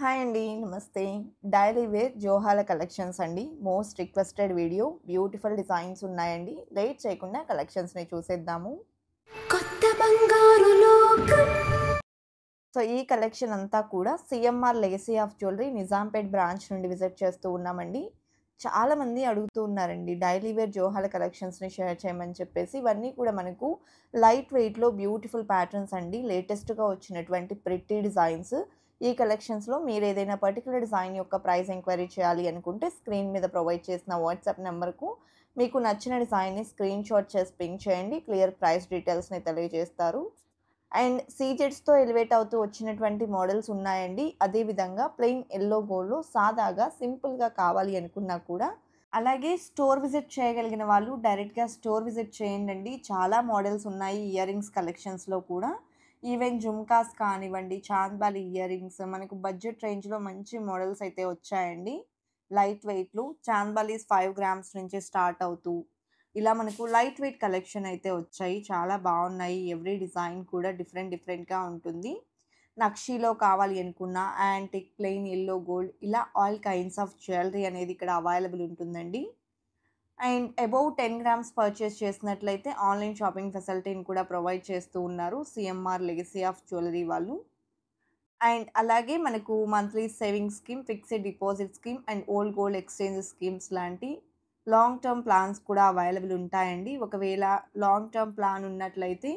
Hi అండి. నమస్తే. Daily wear జోహాల collections అండి. Most requested video. Beautiful designs ఉన్నాయండి. లేట్ చేయకుండా కలెక్షన్స్‌ని చూసేద్దాము. కొత్త బంగారు లోకం. సో, ఈ కలెక్షన్ అంతా కూడా CMR legacy of jewellery Nizampet branch నుండి విజిట్ చేస్తూ ఉన్నామండి. చాలామంది అడుగుతూ ఉన్నారండి. డైలీ వేర్ జోహాల కలెక్షన్స్‌ని షేర్ చేయమని చెప్పేసి. ఇవన్నీ కూడా మనకు లైట్ వెయిట్‌లో బ్యూటిఫుల్ ప్యాటర్న్స్ అండి. లేటెస్ట్‌గా వచ్చినటువంటి ప్రిట్టి డిజైన్స్. ఈ కలెక్షన్స్‌లో మీరేదైనా పర్టిక్యులర్ డిజైన్ యొక్క ప్రైస్ ఎంక్వైరీ చేయాలి అనుకుంటే స్క్రీన్ మీద ప్రొవైడ్ చేసిన వాట్సాప్ నంబర్‌కు మీకు నచ్చిన డిజైన్‌ని స్క్రీన్‌షాట్ చేసి పింగ్ చేయండి. క్లియర్ ప్రైస్ డీటెయిల్స్‌ని తెలియజేస్తారు. అండ్ సీజెడ్స్‌తో ఎలివేట్ అవుతూ వచ్చినటువంటి మోడల్స్ ఉన్నాయండి. అదే విధంగా ప్లెయిన్ యెల్లో గోల్డ్‌లో సాదాగా, సింపుల్‌గా కావాలి అనుకున్నా కూడా అలాగే స్టోర్ విజిట్ చేయగలిగిన వాళ్ళు డైరెక్ట్‌గా స్టోర్ విజిట్ చేయండండి. చాలా మోడల్స్ ఉన్నాయి ఇయర్ రింగ్స్ కలెక్షన్స్‌లో కూడా. ఈవెన్ జుమ్కాస్ కానివ్వండి, చాంద్బాలి ఇయర్ రింగ్స్ మనకు బడ్జెట్ రేంజ్‌లో మంచి మోడల్స్ అయితే వచ్చాయండి. లైట్ వెయిట్‌లో చాంద్బాలీస్ 5 గ్రామ్స్ నుంచి స్టార్ట్ అవుతూ ఇలా మనకు లైట్ వెయిట్ కలెక్షన్ అయితే వచ్చాయి. చాలా బావున్నాయి. ఎవ్రీ డిజైన్ కూడా డిఫరెంట్‌గా ఉంటుంది. నక్షీలో కావాలి అనుకున్న యాంటిక్, ప్లెయిన్ యెల్లో గోల్డ్ ఇలా ఆల్ కైండ్స్ ఆఫ్ జ్యువెలరీ అనేది ఇక్కడ అవైలబుల్ ఉంటుందండి. అండ్ అబోవ్ 10 గ్రామ్స్ పర్చేస్ చేసినట్లయితే ఆన్‌లైన్ షాపింగ్ ఫెసిలిటీని కూడా ప్రొవైడ్ చేస్తూ ఉన్నారు సీఎంఆర్ లెగసీ ఆఫ్ జ్యువెలరీ వాళ్ళు. అండ్ అలాగే మనకు monthly savings scheme, fixed deposit scheme and old gold exchange schemes లాంటి లాంగ్ టర్మ్ ప్లాన్స్ కూడా అవైలబుల్ ఉంటాయండి. ఒకవేళ లాంగ్ టర్మ్ ప్లాన్ ఉన్నట్లయితే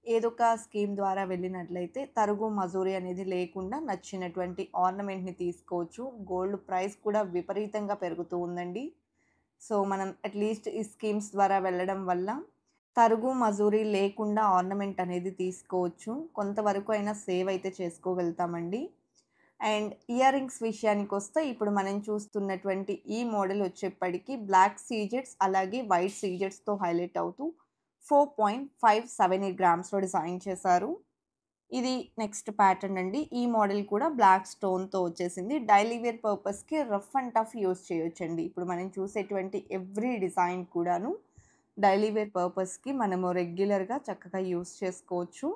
ఏదో ఒక స్కీమ్ ద్వారా వెళ్ళినట్లయితే తరుగు, మజూరీ అనేది లేకుండా నచ్చినటువంటి ఆర్నమెంట్‌ని తీసుకోవచ్చు. గోల్డ్ ప్రైస్ కూడా విపరీతంగా పెరుగుతూ ఉందండి. సో, మనం అట్‌లీస్ట్ ఈ స్కీమ్స్ ద్వారా వెళ్ళడం వల్ల తరుగు, మజూరీ లేకుండా ఆర్నమెంట్ అనేది తీసుకోవచ్చు. కొంతవరకు అయినా సేవ్ అయితే చేసుకోగలుగుతామండి. అండ్ ఇయర్ రింగ్స్ విషయానికొస్తే ఇప్పుడు మనం చూస్తున్నటువంటి ఈ మోడల్ వచ్చేప్పటికి బ్లాక్ సీజెడ్స్ అలాగే వైట్ సీజెడ్స్‌తో హైలైట్ అవుతూ 4.578 గ్రామ్స్‌లో డిజైన్ చేశారు. ఇది నెక్స్ట్ ప్యాటర్న్ అండి. ఈ మోడల్ కూడా బ్లాక్ స్టోన్‌తో వచ్చేసింది. డైలీ వేర్ పర్పస్‌కి రఫ్ అండ్ టఫ్ యూజ్ చేయొచ్చండి. ఇప్పుడు మనం చూసేటువంటి ఎవ్రీ డిజైన్ కూడాను డైలీ వేర్ పర్పస్‌కి మనము రెగ్యులర్‌గా చక్కగా యూజ్ చేసుకోవచ్చు.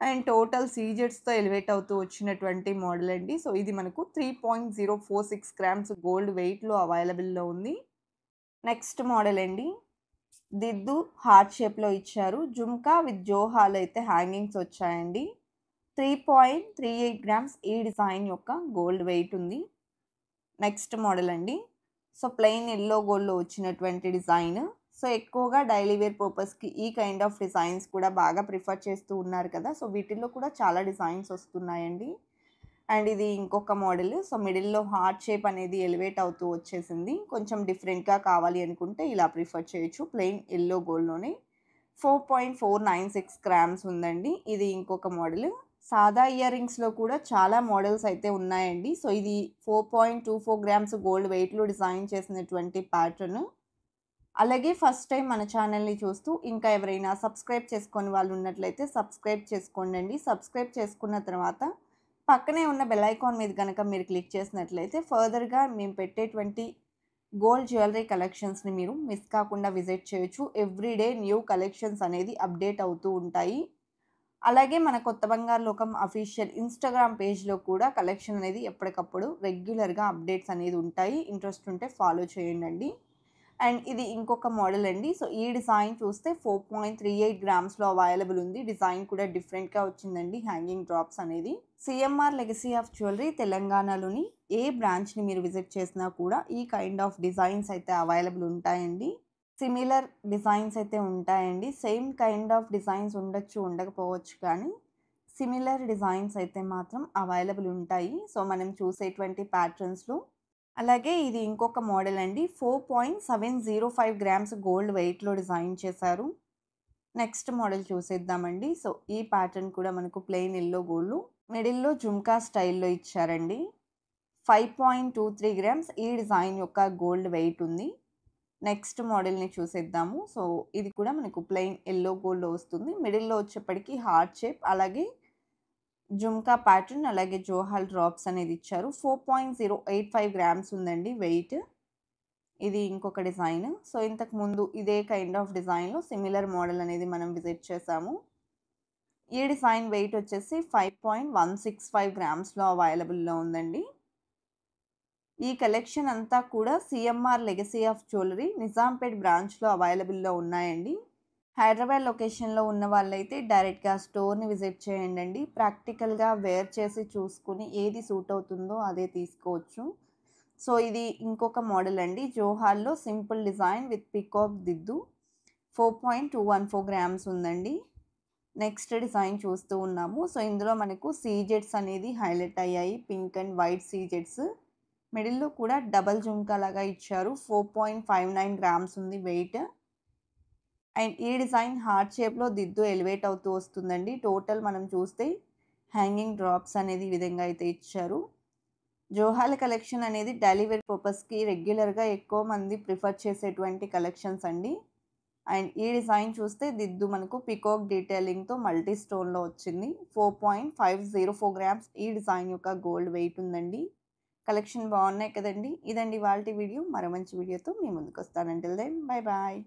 అండ్ టోటల్ సీజెడ్స్‌తో ఎలివేట్ అవుతూ వచ్చినటువంటి మోడల్ అండి. సో, ఇది మనకు 3.046 గ్రామ్స్ గోల్డ్ వెయిట్‌లో అవైలబుల్‌లో ఉంది. నెక్స్ట్ మోడల్ అండి. దిద్దు హార్ట్ షేప్‌లో ఇచ్చారు. జుమ్కా విత్ జోహాలు అయితే హ్యాంగింగ్స్ వచ్చాయండి. 3.38 గ్రామ్స్ ఈ డిజైన్ యొక్క గోల్డ్ వెయిట్ ఉంది. నెక్స్ట్ మోడల్ అండి. సో, ప్లెయిన్ యెల్లో గోల్డ్‌లో వచ్చినటువంటి డిజైన్. సో, ఎక్కువగా డైలీ వేర్ పర్పస్‌కి ఈ కైండ్ ఆఫ్ డిజైన్స్ కూడా బాగా ప్రిఫర్ చేస్తూ ఉన్నారు కదా! సో, వీటిల్లో కూడా చాలా డిజైన్స్ వస్తున్నాయండి. అండ్ ఇది ఇంకొక మోడల్. సో, మిడిల్‌లో హార్ట్ షేప్ అనేది ఎలివేట్ అవుతూ వచ్చేసింది. కొంచెం డిఫరెంట్‌గా కావాలి అనుకుంటే ఇలా ప్రిఫర్ చేయొచ్చు. ప్లెయిన్ యెల్లో గోల్డ్‌లోనే 4.496 గ్రామ్స్ ఉందండి. ఇది ఇంకొక మోడల్. సాదా ఇయర్ రింగ్స్‌లో కూడా చాలా మోడల్స్ అయితే ఉన్నాయండి. సో, ఇది 4.24 గ్రామ్స్ గోల్డ్ వెయిట్‌లో డిజైన్ చేసినటువంటి ప్యాటర్న్. అలాగే ఫస్ట్ టైమ్ మన ఛానెల్‌ని చూస్తూ ఇంకా ఎవరైనా సబ్స్క్రైబ్ చేసుకోని వాళ్ళు ఉన్నట్లయితే సబ్స్క్రైబ్ చేసుకోండండి. సబ్స్క్రైబ్ చేసుకున్న తర్వాత పక్కనే ఉన్న బెల్ ఐకాన్ మీద గనక మీరు క్లిక్ చేసినట్లయితే ఫర్దర్‌గా మేము పెట్టేటువంటి గోల్డ్ జ్యువెలరీ కలెక్షన్స్‌ని మీరు మిస్ కాకుండా విజిట్ చేయొచ్చు. ఎవ్రీ డే న్యూ కలెక్షన్స్ అనేది అప్డేట్ అవుతూ ఉంటాయి. అలాగే మన కొత్త బంగారు లోకం అఫీషియల్ ఇన్‌స్టాగ్రామ్ పేజ్‌లో కూడా కలెక్షన్ అనేది ఎప్పటికప్పుడు రెగ్యులర్‌గా అప్డేట్స్ అనేది ఉంటాయి. ఇంట్రెస్ట్ ఉంటే ఫాలో చేయండండి. అండ్ ఇది ఇంకొక మోడల్ అండి. సో, ఈ డిజైన్ చూస్తే 4.38 గ్రామ్స్‌లో అవైలబుల్ ఉంది. డిజైన్ కూడా డిఫరెంట్‌గా వచ్చిందండి. హ్యాంగింగ్ డ్రాప్స్ అనేది. సీఎంఆర్ లెగసీ ఆఫ్ జ్యువెలరీ తెలంగాణలోని ఏ బ్రాంచ్‌ని మీరు విజిట్ చేసినా కూడా ఈ కైండ్ ఆఫ్ డిజైన్స్ అయితే అవైలబుల్ ఉంటాయండి. సిమిలర్ డిజైన్స్ అయితే ఉంటాయండి. సేమ్ కైండ్ ఆఫ్ డిజైన్స్ ఉండొచ్చు, ఉండకపోవచ్చు కానీ సిమిలర్ డిజైన్స్ అయితే మాత్రం అవైలబుల్ ఉంటాయి. సో, మనం చూసేటువంటి ప్యాటర్న్స్‌లో. అలాగే ఇది ఇంకొక మోడల్ అండి. 4.705 గ్రామ్స్ గోల్డ్ వెయిట్‌లో డిజైన్ చేశారు. నెక్స్ట్ మోడల్ చూసేద్దామండి. సో, ఈ ప్యాటర్న్ కూడా మనకు ప్లెయిన్ యెల్లో గోల్డ్‌లో మిడిల్‌లో జుమ్కా స్టైల్‌లో ఇచ్చారండి. 5.23 గ్రామ్స్ ఈ డిజైన్ యొక్క గోల్డ్ వెయిట్ ఉంది. నెక్స్ట్ మోడల్‌ని చూసేద్దాము. సో, ఇది కూడా మనకు ప్లెయిన్ యెల్లో గోల్డ్‌లో వస్తుంది. మిడిల్‌లో వచ్చేప్పటికి హార్ట్ షేప్ అలాగే జుమ్కా ప్యాటర్న్ అలాగే జోహాల్ డ్రాప్స్ అనేది ఇచ్చారు. 4.085 గ్రామ్స్ ఉందండి వెయిట్. ఇది ఇంకొక డిజైన్. సో, ఇంతకు ముందు ఇదే కైండ్ ఆఫ్ డిజైన్‌లో సిమిలర్ మోడల్ అనేది మనం విజిట్ చేసాము. ఈ డిజైన్ వెయిట్ వచ్చేసి 5.165 గ్రామ్స్‌లో అవైలబుల్‌లో ఉందండి. ఈ కలెక్షన్ అంతా కూడా CMR legacy of jewellery Nizampet బ్రాంచ్‌లో అవైలబుల్‌లో ఉన్నాయండి. హైదరాబాద్ లొకేషన్‌లో ఉన్న వాళ్ళైతే డైరెక్ట్‌గా స్టోర్‌ని విజిట్ చేయండండి. ప్రాక్టికల్‌గా వేర్ చేసి చూసుకొని ఏది సూట్ అవుతుందో అదే తీసుకోవచ్చు. సో, ఇది ఇంకొక మోడల్ అండి. జోహార్‌లో సింపుల్ డిజైన్ విత్ పీకాక్ దిద్దు 4.214 గ్రామ్స్ ఉందండి. నెక్స్ట్ డిజైన్ చూస్తూ ఉన్నాము. సో, ఇందులో మనకు సీజెడ్స్ అనేది హైలైట్ అయ్యాయి. పింక్ అండ్ వైట్ సీజెడ్స్. మిడిల్‌లో కూడా డబుల్ జుంకా లాగా ఇచ్చారు. 4.59 గ్రామ్స్ ఉంది వెయిట్. అండ్ ఈ డిజైన్ హార్ట్ షేప్‌లో దిద్దు ఎలివేట్ అవుతూ వస్తుందండి. టోటల్ మనం చూస్తే హ్యాంగింగ్ డ్రాప్స్ అనేది ఈ విధంగా అయితే ఇచ్చారు. జోహాల్ కలెక్షన్ అనేది డైలీ వేర్ పర్పస్‌కి రెగ్యులర్‌గా ఎక్కువ మంది ప్రిఫర్ చేసేటువంటి కలెక్షన్స్ అండి. అండ్ ఈ డిజైన్ చూస్తే దిద్దు మనకు పీకాక్ డీటెయిలింగ్‌తో మల్టీ స్టోన్‌లో వచ్చింది. 4.504 గ్రామ్స్ ఈ డిజైన్ యొక్క గోల్డ్ వెయిట్ ఉందండి. కలెక్షన్ బాగున్నాయి కదండీ! ఇదండి ఇవాల్టి వీడియో. మరో మంచి వీడియోతో మీ ముందుకొస్తాను. Until then bye bye.